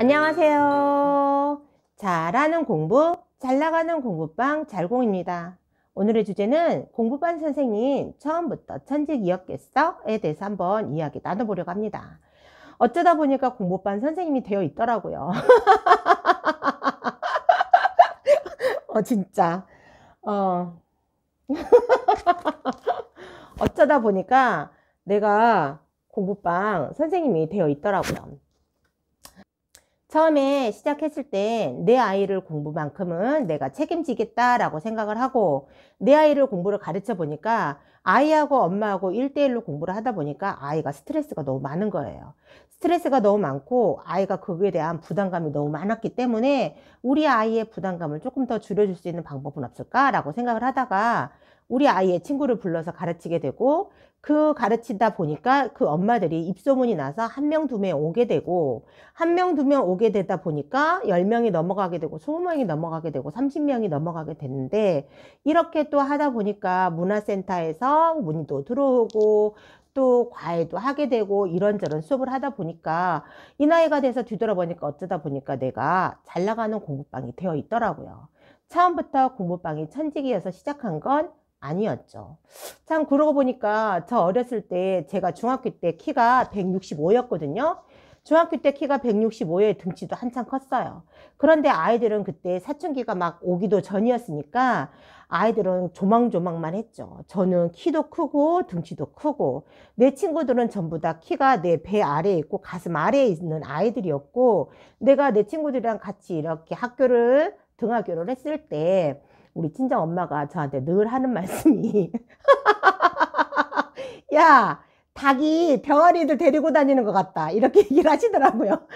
안녕하세요. 잘하는 공부, 잘 나가는 공부방 잘공입니다. 오늘의 주제는 공부반 선생님 처음부터 천직이었겠어?에 대해서 한번 이야기 나눠보려고 합니다. 어쩌다 보니까 공부반 선생님이 되어 있더라고요. 진짜. 어쩌다 보니까 내가 공부방 선생님이 되어 있더라고요. 처음에 시작했을 때 내 아이를 공부만큼은 내가 책임지겠다라고 생각을 하고 내 아이를 공부를 가르쳐 보니까 아이하고 엄마하고 1대1로 공부를 하다 보니까 아이가 스트레스가 너무 많은 거예요. 스트레스가 너무 많고 아이가 그거에 대한 부담감이 너무 많았기 때문에 우리 아이의 부담감을 조금 더 줄여줄 수 있는 방법은 없을까라고 생각을 하다가 우리 아이의 친구를 불러서 가르치게 되고 그 가르치다 보니까 그 엄마들이 입소문이 나서 1명, 2명 오게 되고 1명, 2명 오게 되다 보니까 10명이 넘어가게 되고 20명이 넘어가게 되고 30명이 넘어가게 됐는데 이렇게 또 하다 보니까 문화센터에서 문의도 들어오고 또 과외도 하게 되고 이런저런 수업을 하다 보니까 이 나이가 돼서 뒤돌아보니까 어쩌다 보니까 내가 잘 나가는 공부방이 되어 있더라고요. 처음부터 공부방이 천직이어서 시작한 건 아니었죠. 참 그러고 보니까 저 어렸을 때 제가 중학교 때 키가 165였거든요. 중학교 때 키가 165에 등치도 한참 컸어요. 그런데 아이들은 그때 사춘기가 막 오기도 전이었으니까 아이들은 조망조망만 했죠. 저는 키도 크고 등치도 크고 내 친구들은 전부 다 키가 내 배 아래에 있고 가슴 아래에 있는 아이들이었고 내가 내 친구들이랑 같이 이렇게 등하교를 했을 때 우리 친정 엄마가 저한테 늘 하는 말씀이 야, 닭이 병아리들 데리고 다니는 것 같다 이렇게 얘기를 하시더라고요.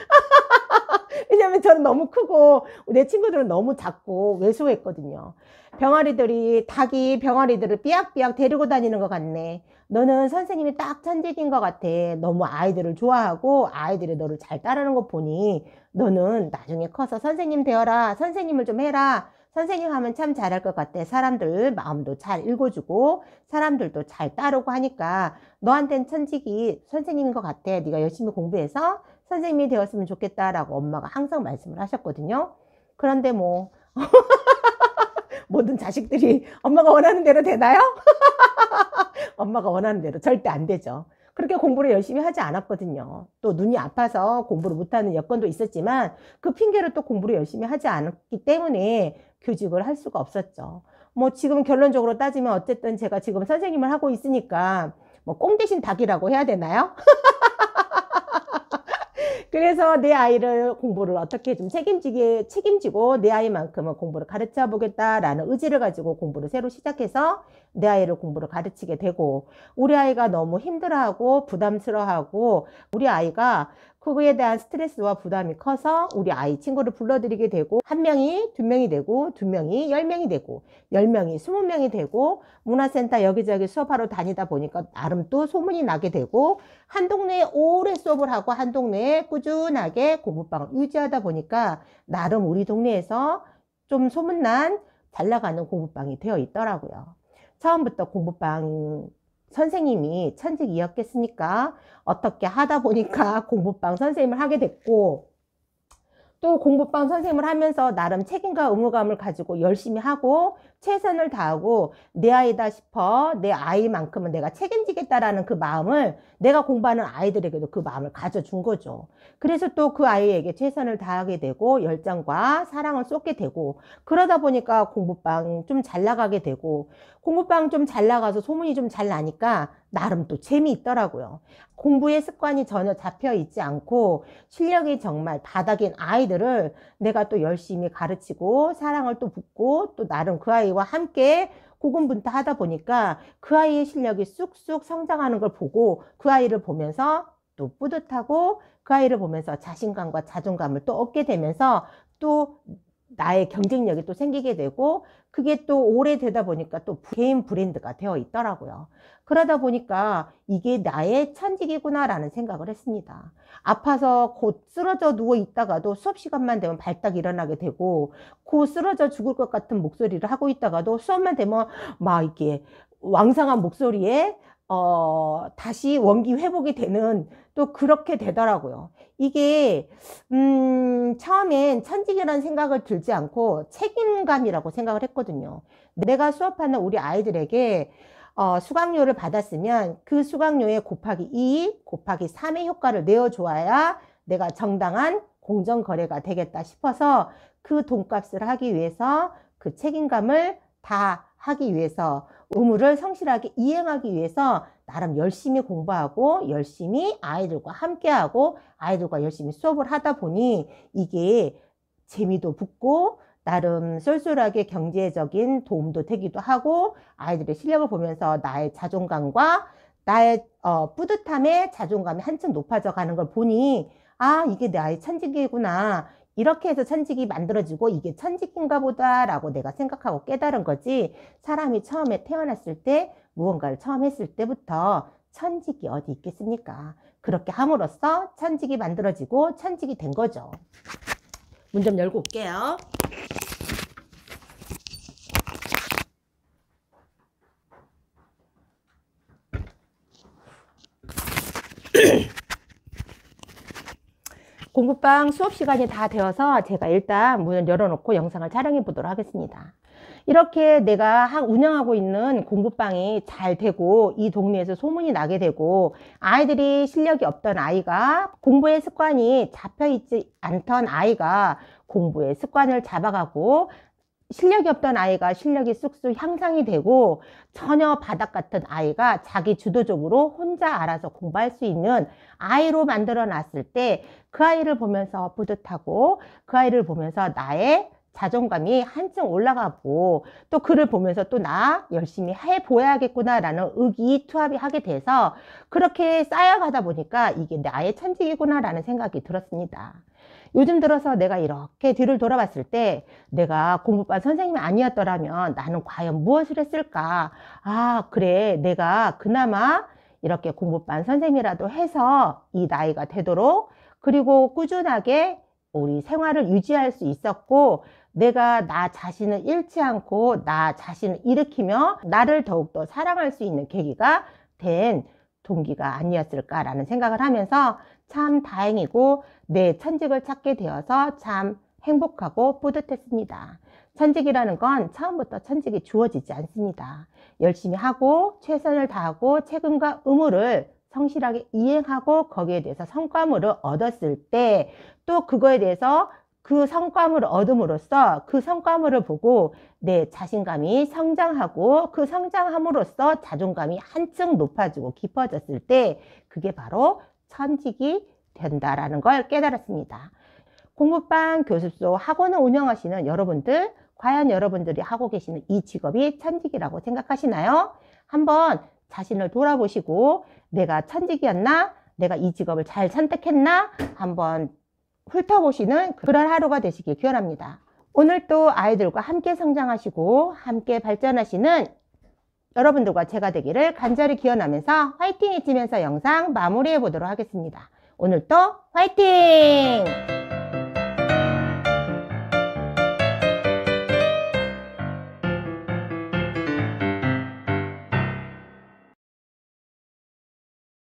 왜냐면 저는 너무 크고 내 친구들은 너무 작고 왜소했거든요. 닭이 병아리들을 삐약삐약 데리고 다니는 것 같네. 너는 선생님이 딱 천직인 것 같아. 너무 아이들을 좋아하고 아이들이 너를 잘 따르는 거 보니 너는 나중에 커서 선생님 되어라. 선생님을 좀 해라. 선생님 하면 참 잘할 것 같아. 사람들 마음도 잘 읽어주고 사람들도 잘 따르고 하니까 너한텐 천직이 선생님인 것 같아. 네가 열심히 공부해서 선생님이 되었으면 좋겠다라고 엄마가 항상 말씀을 하셨거든요. 그런데 뭐 모든 자식들이 엄마가 원하는 대로 되나요? 엄마가 원하는 대로 절대 안 되죠. 그렇게 공부를 열심히 하지 않았거든요. 또 눈이 아파서 공부를 못하는 여건도 있었지만 그 핑계로 또 공부를 열심히 하지 않았기 때문에 교직을 할 수가 없었죠. 뭐 지금 결론적으로 따지면 어쨌든 제가 지금 선생님을 하고 있으니까 뭐 꽁 대신 닭이라고 해야 되나요? 그래서 내 아이를 공부를 어떻게 좀 책임지고 내 아이만큼은 공부를 가르쳐 보겠다라는 의지를 가지고 공부를 새로 시작해서 내 아이를 공부를 가르치게 되고 우리 아이가 너무 힘들어하고 부담스러워하고 우리 아이가 그거에 대한 스트레스와 부담이 커서 우리 아이 친구를 불러들이게 되고 1명이 2명이 되고 2명이 10명이 되고 10명이 20명이 되고 문화센터 여기저기 수업하러 다니다 보니까 나름 또 소문이 나게 되고 한 동네에 오래 수업을 하고 한 동네에 꾸준하게 공부방을 유지하다 보니까 나름 우리 동네에서 좀 소문난 잘 나가는 공부방이 되어 있더라고요. 처음부터 공부방 선생님이 천직이었겠습니까? 어떻게 하다 보니까 공부방 선생님을 하게 됐고 또 공부방 선생님을 하면서 나름 책임과 의무감을 가지고 열심히 하고 최선을 다하고 내 아이다 싶어 내 아이만큼은 내가 책임지겠다라는 그 마음을 내가 공부하는 아이들에게도 그 마음을 가져준 거죠. 그래서 또 그 아이에게 최선을 다하게 되고 열정과 사랑을 쏟게 되고 그러다 보니까 공부방 좀 잘 나가게 되고 공부방 좀 잘 나가서 소문이 좀 잘 나니까 나름 또 재미있더라고요. 공부의 습관이 전혀 잡혀 있지 않고 실력이 정말 바닥인 아이들을 내가 또 열심히 가르치고 사랑을 또 붓고 또 나름 그 아이와 함께 고군분투하다 보니까 그 아이의 실력이 쑥쑥 성장하는 걸 보고 그 아이를 보면서 또 뿌듯하고 그 아이를 보면서 자신감과 자존감을 또 얻게 되면서 또 나의 경쟁력이 또 생기게 되고 그게 또 오래되다 보니까 또 개인 브랜드가 되어 있더라고요. 그러다 보니까 이게 나의 천직이구나 라는 생각을 했습니다. 아파서 곧 쓰러져 누워 있다가도 수업 시간만 되면 발딱 일어나게 되고 곧 쓰러져 죽을 것 같은 목소리를 하고 있다가도 수업만 되면 막 이렇게 왕성한 목소리에 다시 원기 회복이 되는 또 그렇게 되더라고요. 이게 처음엔 천직이라는 생각을 들지 않고 책임감이라고 생각을 했거든요. 내가 수업하는 우리 아이들에게 수강료를 받았으면 그 수강료에 곱하기 2 곱하기 3의 효과를 내어줘야 내가 정당한 공정거래가 되겠다 싶어서 그 돈값을 하기 위해서 그 책임감을 다 하기 위해서 의무를 성실하게 이행하기 위해서 나름 열심히 공부하고 열심히 아이들과 함께하고 아이들과 열심히 수업을 하다 보니 이게 재미도 붙고 나름 쏠쏠하게 경제적인 도움도 되기도 하고 아이들의 실력을 보면서 나의 자존감과 나의 뿌듯함에 자존감이 한층 높아져 가는 걸 보니 아, 이게 나의 천직이구나. 이렇게 해서 천직이 만들어지고 이게 천직인가 보다 라고 내가 생각하고 깨달은 거지. 사람이 처음에 태어났을 때 무언가를 처음 했을 때부터 천직이 어디 있겠습니까? 그렇게 함으로써 천직이 만들어지고 천직이 된 거죠. 문 좀 열고 올게요. 공부방 수업 시간이 다 되어서 제가 일단 문을 열어놓고 영상을 촬영해 보도록 하겠습니다. 이렇게 내가 운영하고 있는 공부방이 잘 되고 이 동네에서 소문이 나게 되고 아이들이 실력이 없던 아이가 공부의 습관이 잡혀있지 않던 아이가 공부의 습관을 잡아가고 실력이 없던 아이가 실력이 쑥쑥 향상이 되고 전혀 바닥 같은 아이가 자기 주도적으로 혼자 알아서 공부할 수 있는 아이로 만들어 놨을 때 그 아이를 보면서 뿌듯하고 그 아이를 보면서 나의 자존감이 한층 올라가고 또 그를 보면서 또 나 열심히 해보야겠구나 라는 의기투합이 하게 돼서 그렇게 쌓여가다 보니까 이게 나의 천직이구나 라는 생각이 들었습니다. 요즘 들어서 내가 이렇게 뒤를 돌아봤을 때 내가 공부반 선생님이 아니었더라면 나는 과연 무엇을 했을까? 아, 그래. 내가 그나마 이렇게 공부반 선생님이라도 해서 이 나이가 되도록 그리고 꾸준하게 우리 생활을 유지할 수 있었고 내가 나 자신을 잃지 않고 나 자신을 일으키며 나를 더욱더 사랑할 수 있는 계기가 된 동기가 아니었을까라는 생각을 하면서 참 다행이고 내 천직을 찾게 되어서 참 행복하고 뿌듯했습니다. 천직이라는 건 처음부터 천직이 주어지지 않습니다. 열심히 하고 최선을 다하고 책임과 의무를 성실하게 이행하고 거기에 대해서 성과물을 얻었을 때 또 그거에 대해서 그 성과물을 얻음으로써 그 성과물을 보고 내 자신감이 성장하고 그 성장함으로써 자존감이 한층 높아지고 깊어졌을 때 그게 바로 천직이 된다라는 걸 깨달았습니다. 공부방, 교습소, 학원을 운영하시는 여러분들, 과연 여러분들이 하고 계시는 이 직업이 천직이라고 생각하시나요? 한번 자신을 돌아보시고 내가 천직이었나? 내가 이 직업을 잘 선택했나? 한번 훑어보시는 그런 하루가 되시길 기원합니다. 오늘 또 아이들과 함께 성장하시고 함께 발전하시는 여러분들과 제가 되기를 간절히 기원하면서 화이팅 해지면서 영상 마무리해 보도록 하겠습니다. 오늘도 화이팅!